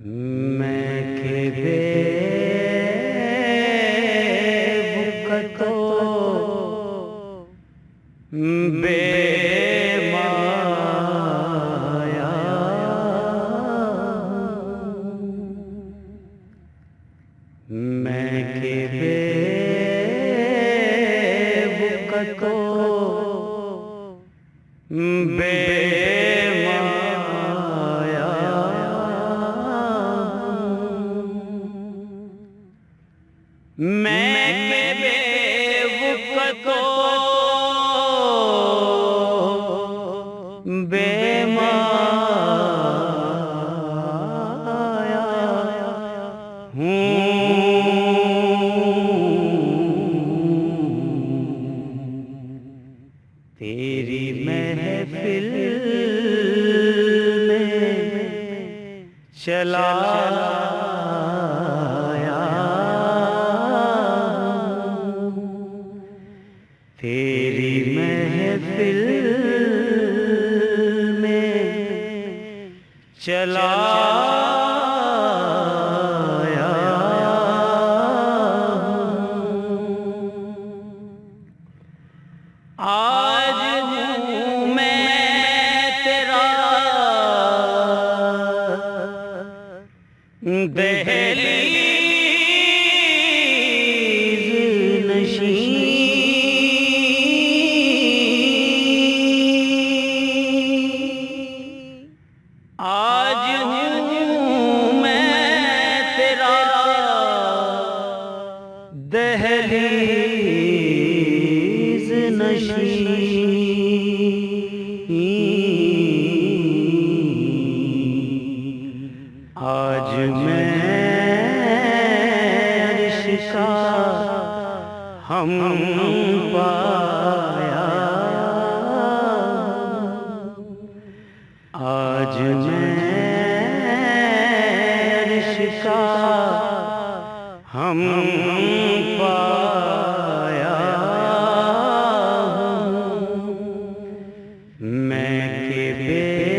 मैं के बेवकतो बेमाया, मैं के बेवकतो बेमाया, मैं के बेवकतो बेमाया हूँ। तेरी महफिल में चला आया, तेरी महफिल में चला आया। आज हूँ मैं तेरा दहलीज़ नशीं, आज हूँ मैं तेरा दहलीज़ नशीं। आज मैं अर्श का हम पाया, आज मैं अर्श का हम पाया। मैं के बेवकतो